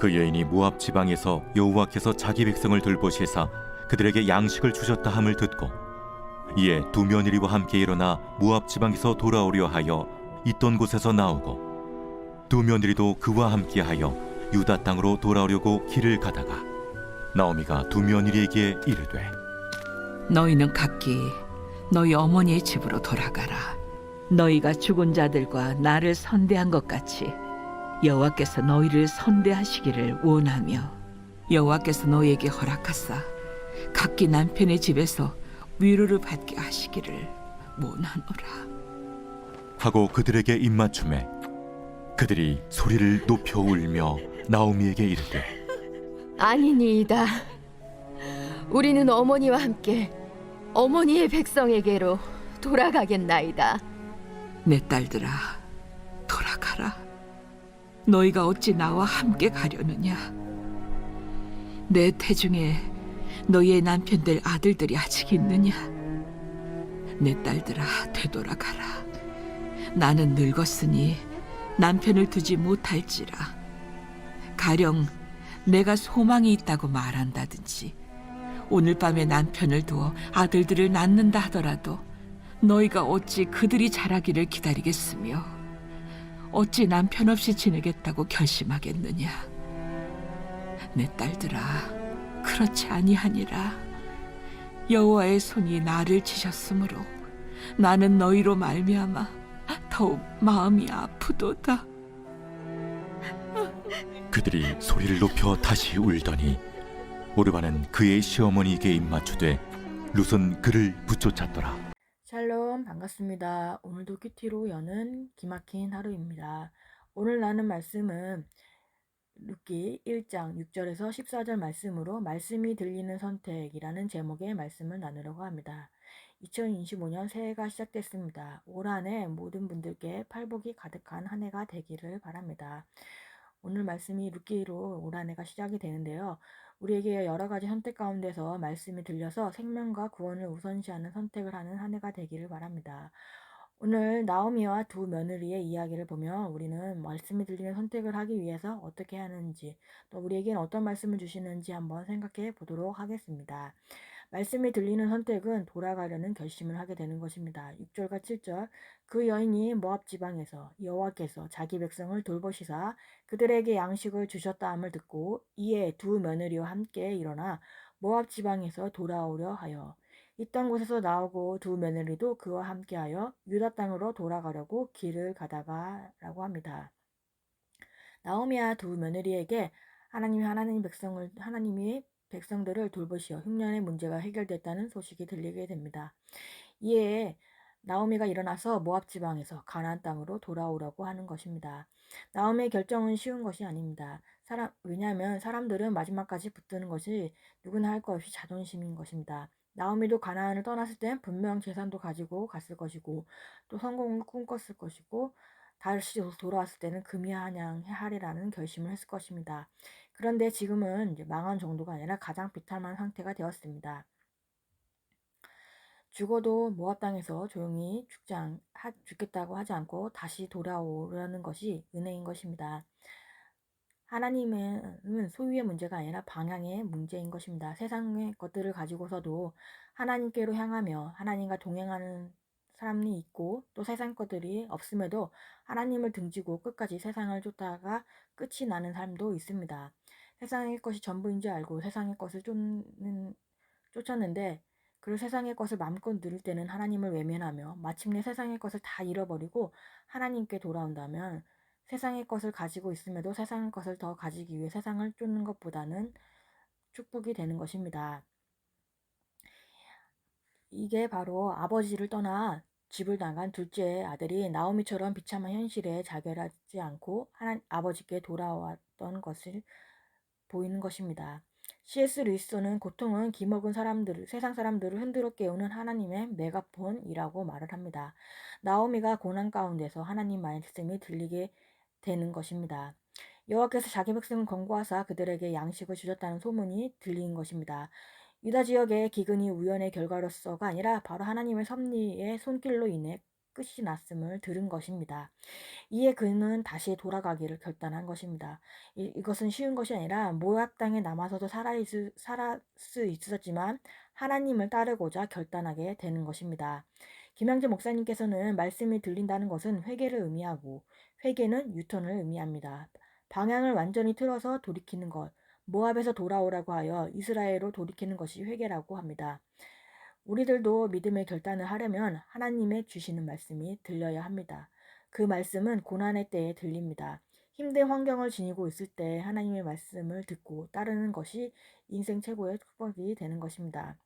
그 여인이 모압 지방에서 여호와께서 자기 백성을 돌보시사 그들에게 양식을 주셨다 함을 듣고 이에 두 며느리와 함께 일어나 모압 지방에서 돌아오려 하여 있던 곳에서 나오고 두 며느리도 그와 함께하여 유다 땅으로 돌아오려고 길을 가다가 나오미가 두 며느리에게 이르되 너희는 각기 너희 어머니의 집으로 돌아가라. 너희가 죽은 자들과 나를 선대한 것 같이 여호와께서 너희를 선대하시기를 원하며 여호와께서 너희에게 허락하사 각기 남편의 집에서 위로를 받게 하시기를 원하노라. 하고 그들에게 입맞춤에 그들이 소리를 높여 울며 나오미에게 이르되 아니니이다. 우리는 어머니와 함께 어머니의 백성에게로 돌아가겠나이다. 내 딸들아, 돌아가라. 너희가 어찌 나와 함께 가려느냐? 내 태중에 너희의 남편들 아들들이 아직 있느냐? 내 딸들아, 되돌아가라. 나는 늙었으니 남편을 두지 못할지라. 가령 내가 소망이 있다고 말한다든지 오늘 밤에 남편을 두어 아들들을 낳는다 하더라도 너희가 어찌 그들이 자라기를 기다리겠으며 어찌 남편 없이 지내겠다고 결심하겠느냐? 내 딸들아, 그렇지 아니하니라. 여호와의 손이 나를 치셨으므로 나는 너희로 말미암아 더욱 마음이 아프도다. 그들이 소리를 높여 다시 울더니 오르바는 그의 시어머니에게 입맞추되 룻은 그를 붙쫓았더라. 샬롬, 반갑습니다. 오늘도 큐티로 여는 기막힌 하루입니다. 오늘 나눈 말씀은 룻기 1장 6절에서 14절 말씀으로 말씀이 들리는 선택이라는 제목의 말씀을 나누려고 합니다. 2025년 새해가 시작됐습니다. 올 한 해 모든 분들께 팔복이 가득한 한 해가 되기를 바랍니다. 오늘 말씀이 룻기로 올 한 해가 시작이 되는데요. 우리에게 여러 가지 선택 가운데서 말씀이 들려서 생명과 구원을 우선시하는 선택을 하는 한 해가 되기를 바랍니다. 오늘 나오미와 두 며느리의 이야기를 보면 우리는 말씀이 들리는 선택을 하기 위해서 어떻게 하는지 또 우리에겐 어떤 말씀을 주시는지 한번 생각해 보도록 하겠습니다. 말씀이 들리는 선택은 돌아가려는 결심을 하게 되는 것입니다. 6절과 7절 그 여인이 모압 지방에서 여호와께서 자기 백성을 돌보시사 그들에게 양식을 주셨다 함을 듣고 이에 두 며느리와 함께 일어나 모압 지방에서 돌아오려 하여 있던 곳에서 나오고 두 며느리도 그와 함께하여 유다 땅으로 돌아가려고 길을 가다가라고 합니다. 나오미와 두 며느리에게 하나님이 백성들을 돌보시어 흉년의 문제가 해결됐다는 소식이 들리게 됩니다. 이에 나오미가 일어나서 모압 지방에서 가나안 땅으로 돌아오려고 하는 것입니다. 나오미의 결정은 쉬운 것이 아닙니다. 왜냐하면 사람들은 마지막까지 붙드는 것이 누구나 할 것 없이 자존심인 것입니다. 나오미도 가나안을 떠났을 땐 분명 재산도 가지고 갔을 것이고 또 성공을 꿈꿨을 것이고 다시 돌아왔을 때는 금이하냐하리라는 결심을 했을 것입니다. 그런데 지금은 이제 망한 정도가 아니라 가장 비참한 상태가 되었습니다. 죽어도 모압 땅에서 조용히 죽겠다고 하지 않고 다시 돌아오려는 것이 은혜인 것입니다. 하나님은 소유의 문제가 아니라 방향의 문제인 것입니다. 세상의 것들을 가지고서도 하나님께로 향하며 하나님과 동행하는 사람이 있고 또 세상 것들이 없음에도 하나님을 등지고 끝까지 세상을 쫓다가 끝이 나는 사람도 있습니다. 세상의 것이 전부인 줄 알고 세상의 것을 쫓았는데 그 세상의 것을 마음껏 누릴 때는 하나님을 외면하며 마침내 세상의 것을 다 잃어버리고 하나님께 돌아온다면 세상의 것을 가지고 있음에도 세상의 것을 더 가지기 위해 세상을 쫓는 것보다는 축복이 되는 것입니다. 이게 바로 아버지를 떠나 집을 나간 둘째 아들이 나오미처럼 비참한 현실에 자결하지 않고 아버지께 돌아왔던 것을 보이는 것입니다. C.S. 루이스는 고통은 기먹은 세상 사람들을 흔들어 깨우는 하나님의 메가폰이라고 말을 합니다. 나오미가 고난 가운데서 하나님 말씀이 들리게 되는 것입니다. 여호와께서 자기 백성을 권고하사 그들에게 양식을 주셨다는 소문이 들린 것입니다. 유다 지역의 기근이 우연의 결과로서가 아니라 바로 하나님의 섭리의 손길로 인해 끝이 났음을 들은 것입니다. 이에 그는 다시 돌아가기를 결단한 것입니다. 이것은 쉬운 것이 아니라 모압 땅에 남아서도 살아수 있었지만 하나님을 따르고자 결단하게 되는 것입니다. 김양재 목사님께서는 말씀이 들린다는 것은 회개를 의미하고 회개는 유턴을 의미합니다. 방향을 완전히 틀어서 돌이키는 것, 모압에서 돌아오라고 하여 이스라엘로 돌이키는 것이 회개라고 합니다. 우리들도 믿음의 결단을 하려면 하나님의 주시는 말씀이 들려야 합니다. 그 말씀은 고난의 때에 들립니다. 힘든 환경을 지니고 있을 때 하나님의 말씀을 듣고 따르는 것이 인생 최고의 축복이 되는 것입니다.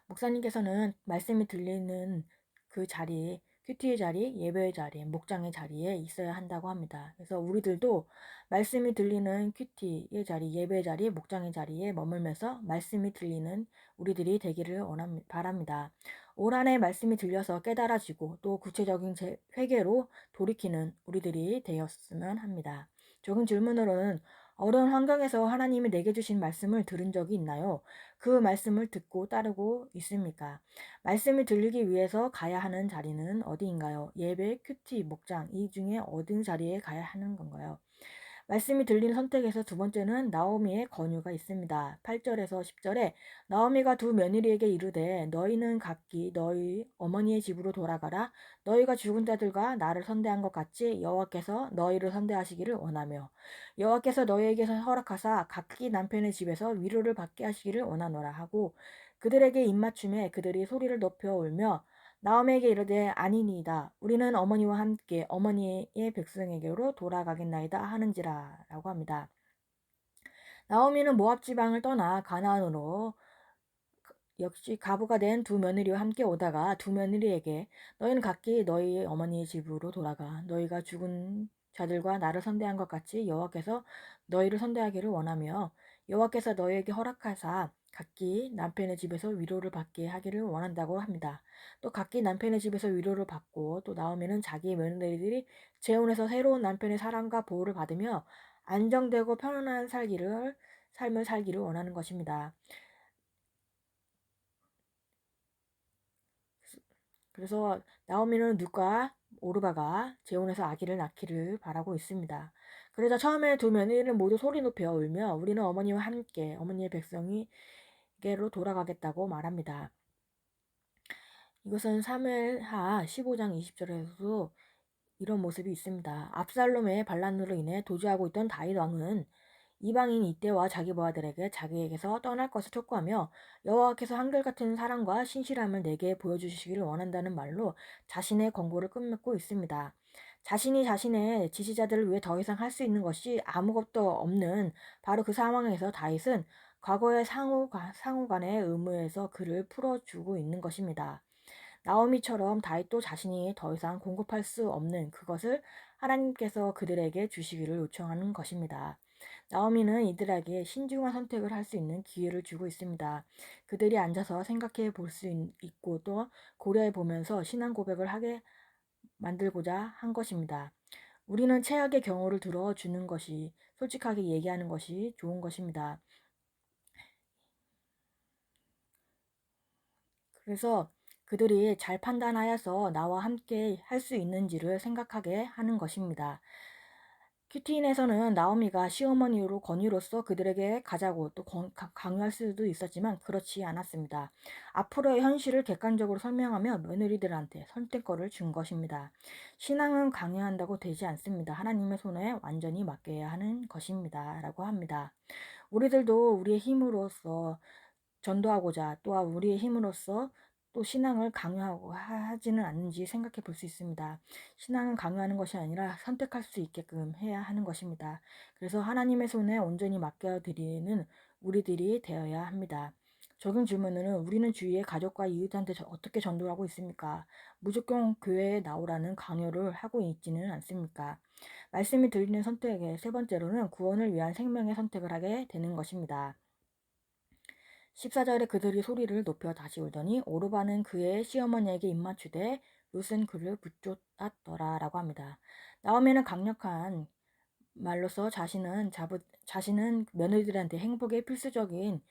목사님께서는 말씀이 들리는 그 자리, 큐티의 자리, 예배의 자리, 목장의 자리에 있어야 한다고 합니다. 그래서 우리들도 말씀이 들리는 큐티의 자리, 예배의 자리, 목장의 자리에 머물면서 말씀이 들리는 우리들이 되기를 바랍니다. 올 한 해 말씀이 들려서 깨달아지고 또 구체적인 회개로 돌이키는 우리들이 되었으면 합니다. 적은 질문으로는 어려운 환경에서 하나님이 내게 주신 말씀을 들은 적이 있나요? 그 말씀을 듣고 따르고 있습니까? 말씀이 들리기 위해서 가야 하는 자리는 어디인가요? 예배, 큐티, 목장 이 중에 어느 자리에 가야 하는 건가요? 말씀이 들리는 선택에서 두 번째는 나오미의 권유가 있습니다. 8절에서 10절에 나오미가 두 며느리에게 이르되 너희는 각기 너희 어머니의 집으로 돌아가라. 너희가 죽은 자들과 나를 선대한 것 같이 여호와께서 너희를 선대하시기를 원하며 여호와께서 너희에게 허락하사 각기 남편의 집에서 위로를 받게 하시기를 원하노라 하고 그들에게 입맞춤에 그들이 소리를 높여 울며 나오미에게 이르되 아니니이다. 우리는 어머니와 함께 어머니의 백성에게로 돌아가겠나이다 하는지라 라고 합니다. 나오미는 모압 지방을 떠나 가나안으로 역시 가부가 된 두 며느리와 함께 오다가 두 며느리에게 너희는 각기 너희 어머니의 집으로 돌아가 너희가 죽은 자들과 나를 선대한 것 같이 여호와께서 너희를 선대하기를 원하며 여호와께서 너희에게 허락하사 각기 남편의 집에서 위로를 받게 하기를 원한다고 합니다. 또 각기 남편의 집에서 위로를 받고 또 나오미는 자기 며느리들이 재혼해서 새로운 남편의 사랑과 보호를 받으며 안정되고 편안한 삶을 살기를 원하는 것입니다. 그래서 나오미는 룻과 오르바가 재혼해서 아기를 낳기를 바라고 있습니다. 그러자 처음에 두 며느리는 모두 소리 높여 울며 우리는 어머니와 함께 어머니의 백성에게로 돌아가겠다고 말합니다. 이것은 사무엘하 15장 20절에서도 이런 모습이 있습니다. 압살롬의 반란으로 인해 도주하고 있던 다윗 왕은 이방인 이때와 자기 부하들에게 자기에게서 떠날 것을 촉구하며 여호와께서 한결같은 사랑과 신실함을 내게 보여주시기를 원한다는 말로 자신의 권고를 끝맺고 있습니다. 자신이 자신의 지지자들을 위해 더 이상 할 수 있는 것이 아무것도 없는 바로 그 상황에서 다윗은 과거의 상호 간의 의무에서 그를 풀어주고 있는 것입니다. 나오미처럼 다윗도 자신이 더 이상 공급할 수 없는 그것을 하나님께서 그들에게 주시기를 요청하는 것입니다. 나오미는 이들에게 신중한 선택을 할 수 있는 기회를 주고 있습니다. 그들이 앉아서 생각해 볼 수 있고 또 고려해 보면서 신앙 고백을 하게 만들고자 한 것입니다. 우리는 최악의 경우를 들어주는 것이 솔직하게 얘기하는 것이 좋은 것입니다. 그래서 그들이 잘 판단하여서 나와 함께 할 수 있는지를 생각하게 하는 것입니다. 큐티인에서는 나오미가 시어머니로 권위로서 그들에게 가자고 또 강요할 수도 있었지만 그렇지 않았습니다. 앞으로의 현실을 객관적으로 설명하며 며느리들한테 선택권을 준 것입니다. 신앙은 강요한다고 되지 않습니다. 하나님의 손에 완전히 맡겨야 하는 것입니다. 라고 합니다. 우리들도 우리의 힘으로써 전도하고자 또한 우리의 힘으로써 또 신앙을 강요하고 하지는 않는지 생각해 볼 수 있습니다. 신앙은 강요하는 것이 아니라 선택할 수 있게끔 해야 하는 것입니다. 그래서 하나님의 손에 온전히 맡겨드리는 우리들이 되어야 합니다. 적용 질문은 우리는 주위의 가족과 이웃한테 어떻게 전도하고 있습니까? 무조건 교회에 나오라는 강요를 하고 있지는 않습니까? 말씀이 들리는 선택의 세 번째로는 구원을 위한 생명의 선택을 하게 되는 것입니다. 14절에 그들이 소리를 높여 다시 울더니 오르바는 그의 시어머니에게 입맞추되 룻은 그를 붙잡았더라 라고 합니다. 나오미는 강력한 말로서 자신은 며느리들한테 행복의 필수적인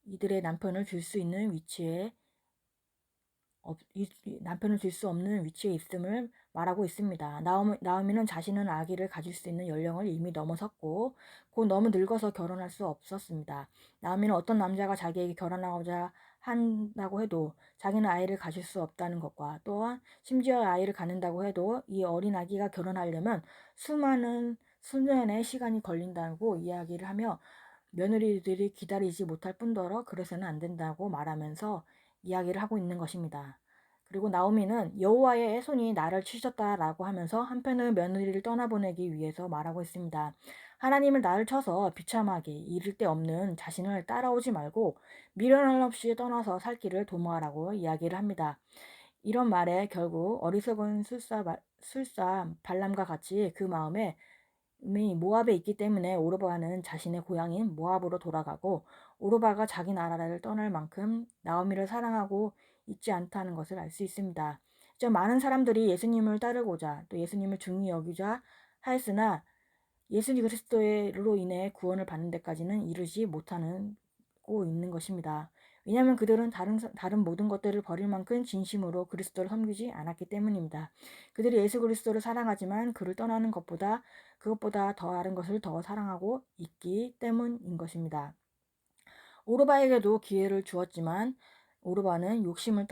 이들의 남편을 줄 수 있는 위치에 남편을 줄 수 없는 위치에 있음을 말하고 있습니다. 나오미는 자신은 아기를 가질 수 있는 연령을 이미 넘어섰고 곧 너무 늙어서 결혼할 수 없었습니다. 나오미는 어떤 남자가 자기에게 결혼하고자 한다고 해도 자기는 아이를 가질 수 없다는 것과 또한 심지어 아이를 갖는다고 해도 이 어린 아기가 결혼하려면 수년의 시간이 걸린다고 이야기를 하며 며느리들이 기다리지 못할 뿐더러 그래서는 안 된다고 말하면서 이야기를 하고 있는 것입니다. 그리고 나오미는 여호와의 손이 나를 치셨다라고 하면서 한편은 며느리를 떠나보내기 위해서 말하고 있습니다. 하나님을 나를 쳐서 비참하게 이를 데 없는 자신을 따라오지 말고 미련할 없이 떠나서 살 길을 도모하라고 이야기를 합니다. 이런 말에 결국 어리석은 술사 발람과 같이 그 마음에 이미 모압에 있기 때문에 오르바는 자신의 고향인 모압으로 돌아가고 오르바가 자기 나라를 떠날 만큼 나오미를 사랑하고 있지 않다는 것을 알 수 있습니다. 많은 사람들이 예수님을 따르고자 또 예수님을 중히 여기자 하였으나 예수 그리스도로 인해 구원을 받는 데까지는 이르지 못하고 있는 것입니다. 왜냐하면 그들은 다른 모든 것들을 버릴 만큼 진심으로 그리스도를 섬기지 않았기 때문입니다. 그들이 예수 그리스도를 사랑하지만 그를 떠나는 그것보다 더 다른 것을 더 사랑하고 있기 때문인 것입니다. 오르바에게도 기회를 주었지만 오르바는 욕심을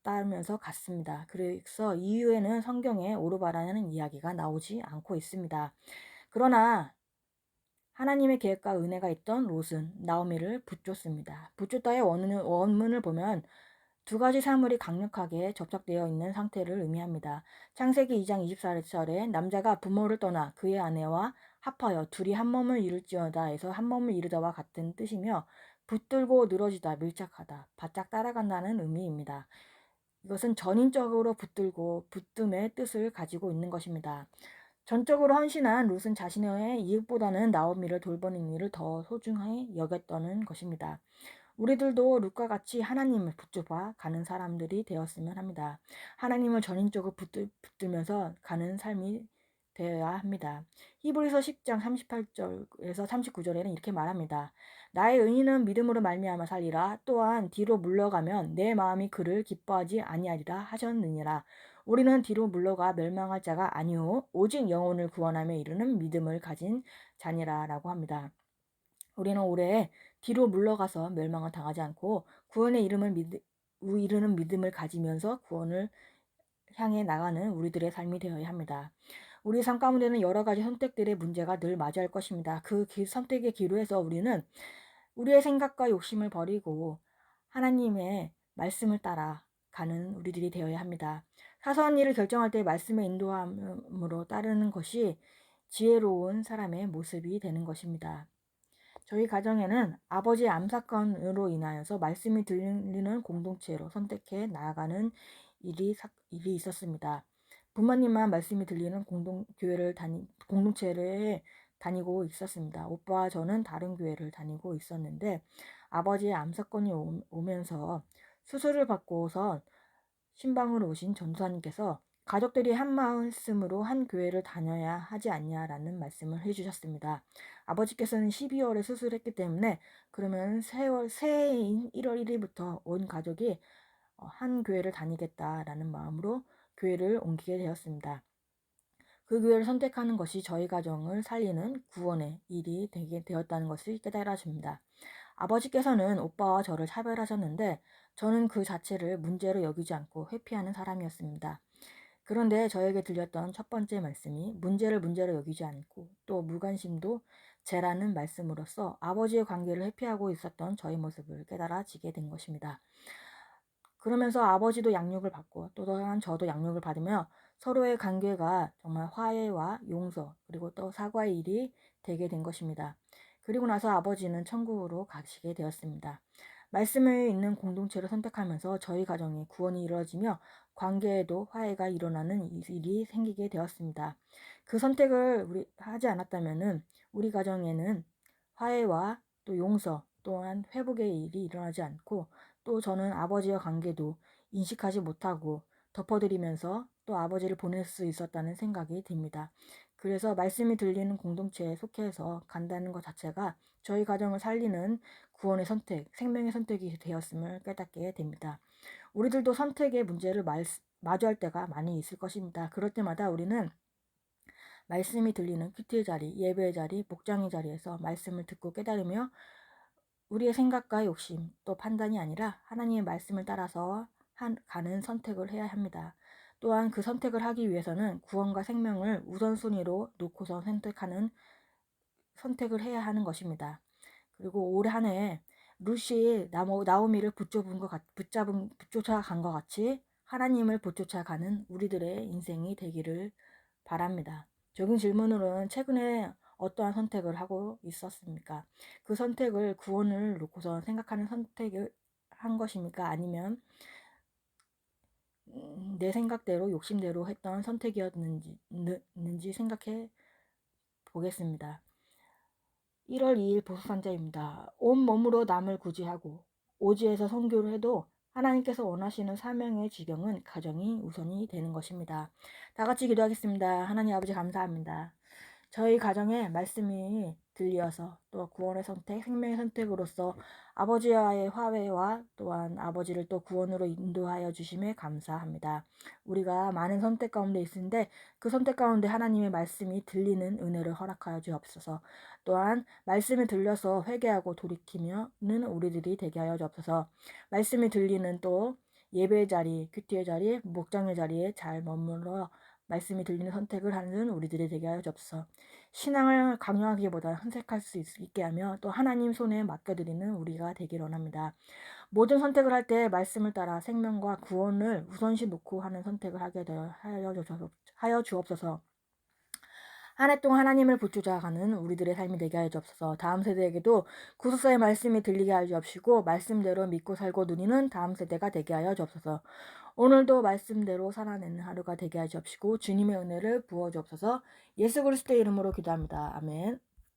따르면서 갔습니다. 그래서 이후에는 성경에 오르바라는 이야기가 나오지 않고 있습니다. 그러나 하나님의 계획과 은혜가 있던 롯은 나오미를 붙줬습니다. 붙줬다의 원문을 보면 두 가지 사물이 강력하게 접촉되어 있는 상태를 의미합니다. 창세기 2장 24절에 남자가 부모를 떠나 그의 아내와 합하여 둘이 한 몸을 이룰지어다에서 한 몸을 이루다와 같은 뜻이며 붙들고 늘어지다, 밀착하다, 바짝 따라간다는 의미입니다. 이것은 전인적으로 붙들고 붙듦의 뜻을 가지고 있는 것입니다. 전적으로 헌신한 롯은 자신의 이익보다는 나오미를 돌보는 일을 더 소중히 여겼다는 것입니다. 우리들도 롯과 같이 하나님을 붙잡아 가는 사람들이 되었으면 합니다. 하나님을 전인적으로 붙들면서 가는 삶이 되어야 합니다. 히브리서 10장 38절에서 39절에는 이렇게 말합니다. 나의 의인은 믿음으로 말미암아 살리라. 또한 뒤로 물러가면 내 마음이 그를 기뻐하지 아니하리라 하셨느니라. 우리는 뒤로 물러가 멸망할 자가 아니오 오직 영혼을 구원하며 이르는 믿음을 가진 자니라 라고 합니다. 우리는 올해 뒤로 물러가서 멸망을 당하지 않고 구원의 이르는 믿음을 가지면서 구원을 향해 나가는 우리들의 삶이 되어야 합니다. 우리 삶 가운데는 여러 가지 선택들의 문제가 늘 마주할 것입니다. 그 선택의 기로에서 우리는 우리의 생각과 욕심을 버리고 하나님의 말씀을 따라 가는 우리들이 되어야 합니다. 사소한 일을 결정할 때 말씀의 인도함으로 따르는 것이 지혜로운 사람의 모습이 되는 것입니다. 저희 가정에는 아버지의 암 사건으로 인하여서 말씀이 들리는 공동체로 선택해 나아가는 일이 있었습니다. 부모님만 말씀이 들리는 공동체를 다니고 있었습니다. 오빠와 저는 다른 교회를 다니고 있었는데 아버지의 암 사건이 오면서 수술을 받고서 신방으로 오신 전도사님께서 가족들이 한 말씀으로 한 교회를 다녀야 하지 않냐라는 말씀을 해주셨습니다. 아버지께서는 12월에 수술했기 때문에 그러면 새해인 1월 1일부터 온 가족이 한 교회를 다니겠다라는 마음으로 교회를 옮기게 되었습니다. 그 교회를 선택하는 것이 저희 가정을 살리는 구원의 일이 되게 되었다는 것을 깨달아줍니다. 아버지께서는 오빠와 저를 차별하셨는데 저는 그 자체를 문제로 여기지 않고 회피하는 사람이었습니다. 그런데 저에게 들렸던 첫 번째 말씀이 문제를 문제로 여기지 않고 또 무관심도 죄라는 말씀으로써 아버지의 관계를 회피하고 있었던 저의 모습을 깨달아지게 된 것입니다. 그러면서 아버지도 양육을 받고 또 또한 저도 양육을 받으며 서로의 관계가 정말 화해와 용서 그리고 또 사과의 일이 되게 된 것입니다. 그리고 나서 아버지는 천국으로 가시게 되었습니다. 말씀을 읽는 공동체를 선택하면서 저희 가정에 구원이 이루어지며 관계에도 화해가 일어나는 일이 생기게 되었습니다. 그 선택을 하지 않았다면 우리 가정에는 화해와 또 용서 또한 회복의 일이 일어나지 않고 또 저는 아버지와 관계도 인식하지 못하고 덮어드리면서 또 아버지를 보낼 수 있었다는 생각이 듭니다. 그래서 말씀이 들리는 공동체에 속해서 간다는 것 자체가 저희 가정을 살리는 구원의 선택, 생명의 선택이 되었음을 깨닫게 됩니다. 우리들도 선택의 문제를 마주할 때가 많이 있을 것입니다. 그럴 때마다 우리는 말씀이 들리는 큐티의 자리, 예배의 자리, 목장의 자리에서 말씀을 듣고 깨달으며 우리의 생각과 욕심 또 판단이 아니라 하나님의 말씀을 따라서 가는 선택을 해야 합니다. 또한 그 선택을 하기 위해서는 구원과 생명을 우선순위로 놓고서 선택을 해야 하는 것입니다. 그리고 올 한 해 루시 나오미를 붙쫓아간 것 같이 하나님을 붙쫓아가는 우리들의 인생이 되기를 바랍니다. 적은 질문으로는 최근에 어떠한 선택을 하고 있었습니까? 그 선택을 구원을 놓고서 생각하는 선택을 한 것입니까? 아니면 내 생각대로 욕심대로 했던 선택이었는지 생각해 보겠습니다. 1월 2일 보석산자입니다. 온 몸으로 남을 구제하고 오지에서 선교를 해도 하나님께서 원하시는 사명의 지경은 가정이 우선이 되는 것입니다. 다 같이 기도하겠습니다. 하나님 아버지 감사합니다. 저희 가정에 말씀이 들려서 또 구원의 선택, 생명의 선택으로서 아버지와의 화해와 또한 아버지를 또 구원으로 인도하여 주심에 감사합니다. 우리가 많은 선택 가운데 있는데 그 선택 가운데 하나님의 말씀이 들리는 은혜를 허락하여 주옵소서. 또한 말씀이 들려서 회개하고 돌이키면은 우리들이 되게 하여 주옵소서. 말씀이 들리는 또 예배의 자리, 큐티의 자리, 목장의 자리에 잘 머물러 말씀이 들리는 선택을 하는 우리들이 되게 하여 주옵소서. 신앙을 강요하기보다 선택할 수 있게 하며 또 하나님 손에 맡겨드리는 우리가 되기를 원합니다. 모든 선택을 할 때 말씀을 따라 생명과 구원을 우선시 놓고 하는 선택을 하게 하여 주옵소서. 한 해 동안 하나님을 붙잡아가는 우리들의 삶이 되게 하여 주옵소서. 다음 세대에게도 구속사의 말씀이 들리게 하여 주옵시고 말씀대로 믿고 살고 누리는 다음 세대가 되게 하여 주옵소서. 오늘도 말씀대로 살아내는 하루가 되게 하여 주옵시고 주님의 은혜를 부어 주옵소서. 예수 그리스도의 이름으로 기도합니다. 아멘.